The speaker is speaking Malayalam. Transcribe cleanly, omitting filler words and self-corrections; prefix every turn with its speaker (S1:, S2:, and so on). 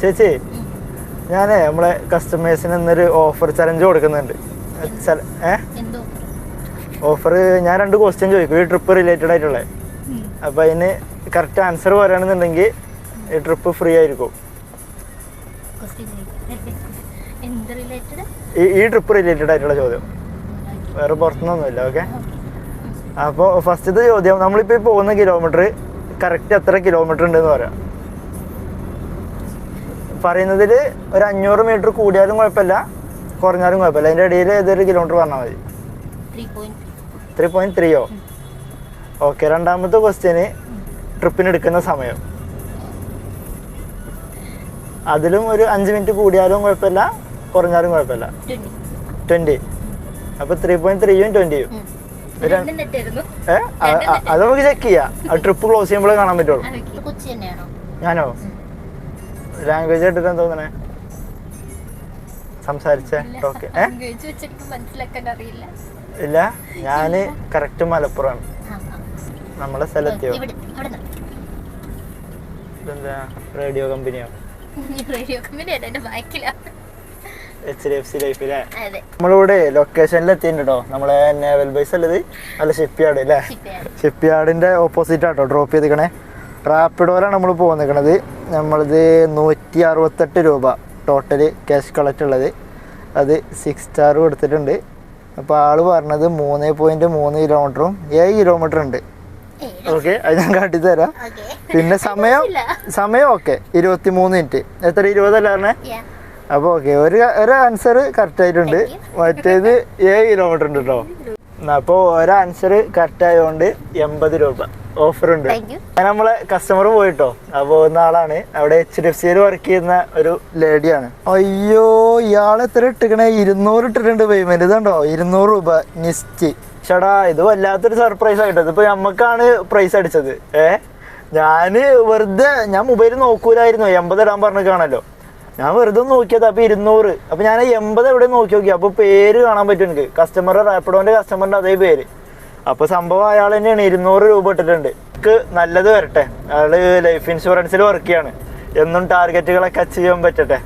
S1: ചേച്ചി ഞാനേ നമ്മളെ കസ്റ്റമേഴ്സിന് ഇന്നൊരു ഓഫർ ചലഞ്ച് കൊടുക്കുന്നുണ്ട്. ഓഫർ ഞാൻ 2 ക്വസ്റ്റ്യൻ ചോദിക്കും, ഈ ട്രിപ്പ് റിലേറ്റഡ് ആയിട്ടുള്ള. അപ്പം അതിന് കറക്റ്റ് ആൻസർ പറയുകയാണെന്നുണ്ടെങ്കിൽ ഈ ട്രിപ്പ് ഫ്രീ ആയിരിക്കും. ഈ ട്രിപ്പ് റിലേറ്റഡ് ആയിട്ടുള്ള ചോദ്യം, വേറെ പുറത്തുനിന്നൊന്നുമില്ല. ഓക്കെ, അപ്പോൾ ഫസ്റ്റത്തെ ചോദ്യം, നമ്മളിപ്പോൾ പോകുന്ന കിലോമീറ്റർ കറക്റ്റ് എത്ര കിലോമീറ്റർ ഉണ്ടെന്ന് പറയാം. പറയുന്നതിൽ ഒരു 500 മീറ്റർ കൂടിയാലും കുഴപ്പമില്ല, കുറഞ്ഞാലും കുഴപ്പമില്ല. അതിൻ്റെ ഇടയിൽ ഏതൊരു കിലോമീറ്റർ പറഞ്ഞാൽ മതി. 3.3. ഓക്കെ, രണ്ടാമത്തെ ക്വസ്റ്റ്യന് ട്രിപ്പിന് എടുക്കുന്ന സമയം. അതിലും ഒരു 5 മിനിറ്റ് കൂടിയാലും കുഴപ്പമില്ല, കുറഞ്ഞാലും കുഴപ്പമില്ല. 20. അപ്പോൾ 3.3യും 20യും. അത് നമുക്ക് ചെക്ക് ചെയ്യാം. ട്രിപ്പ് ക്ലോസ് ചെയ്യുമ്പോഴേ കാണാൻ പറ്റുള്ളൂ. ഞാനോ ലാംഗ്വേജ് ആയിട്ടിട്ട് തോന്നണേ സംസാരിച്ചേ? ഓക്കെ, ഇല്ല, ഞാന് കറക്റ്റ് മലപ്പുറമാണ്. നമ്മളെ സ്ഥലത്തെയോ? ഇതെന്താ റേഡിയോ കമ്പനിയോ? HDFC ലൈഫിലെ നമ്മളിവിടെ ലൊക്കേഷനിൽ എത്തിയിട്ടുണ്ടോ. നമ്മളെ നേവൽ ബേസ് അല്ലത്, അല്ല ഷിപ്പ്യാർഡ് അല്ലേ? ഷിപ്പ്യാർഡിന്റെ ഓപ്പോസിറ്റ് ആട്ടോ ഡ്രോപ്പ് ചെയ്തിരിക്കണേ. റാപ്പിഡോയിലാണ് നമ്മൾ പോകുന്നത്. നമ്മളിത് 168 രൂപ ടോട്ടല് ക്യാഷ് കളക്ട് ഉള്ളത്. അത് 6 സ്റ്റാർ കൊടുത്തിട്ടുണ്ട്. അപ്പോൾ ആള് പറഞ്ഞത് 3.3 കിലോമീറ്ററും 7 കിലോമീറ്റർ ഉണ്ട്. ഓക്കെ, അത് ഞാൻ കാട്ടിത്തരാം. പിന്നെ സമയം ഓക്കെ 23 മിനിറ്റ്. എത്ര 20 അല്ല പറഞ്ഞേ? അപ്പോൾ ഓക്കെ, ഒരു ആൻസർ കറക്റ്റ് ആയിട്ടുണ്ട്. മറ്റേത് 7 കിലോമീറ്റർ ഉണ്ട് കേട്ടോ. അപ്പോൾ ഒരു ആൻസർ കറക്റ്റ് ആയതുകൊണ്ട് 80 രൂപ ഓഫർ ഉണ്ട്. ഞാൻ നമ്മളെ കസ്റ്റമർ പോയിട്ടോ. അപ്പോൾ ആളാണ് അവിടെ HDFCയിൽ വർക്ക് ചെയ്യുന്ന ഒരു ലേഡിയാണ്. അയ്യോ, ഇയാളെത്ര ഇട്ടിക്കണേ? 200 ഇട്ടിട്ടുണ്ട് പേയ്മെന്റ്. ഇതുണ്ടോ 200 രൂപ നിസ്റ്റ്. ചേടാ, ഇത് വല്ലാത്തൊരു സർപ്രൈസ് ആയിട്ടോ. ഇതിപ്പോൾ നമുക്കാണ് പ്രൈസ് അടിച്ചത്. ഞാൻ മൊബൈൽ നോക്കൂലായിരുന്നു. 80 ഇടാൻ പറഞ്ഞിട്ടാണല്ലോ. ഞാൻ വെറുതെ നോക്കിയത്. അപ്പോൾ 200. അപ്പോൾ ഞാൻ 80 എവിടെ നോക്കി. അപ്പോൾ പേര് കാണാൻ പറ്റും എനിക്ക്. റാപ്പിഡോന്റെ കസ്റ്റമറിന്റെ അതേ പേര്. അപ്പോൾ സംഭവം അയാൾ തന്നെയാണ്. 200 രൂപ ഇട്ടിട്ടുണ്ട്. നല്ലത് വരട്ടെ. അയാള് ലൈഫ് ഇൻഷുറൻസിൽ വർക്ക് ചെയ്യാണ്. എന്നും ടാർഗറ്റുകളൊക്കെ അച്ചീവ് ചെയ്യാൻ പറ്റട്ടെ.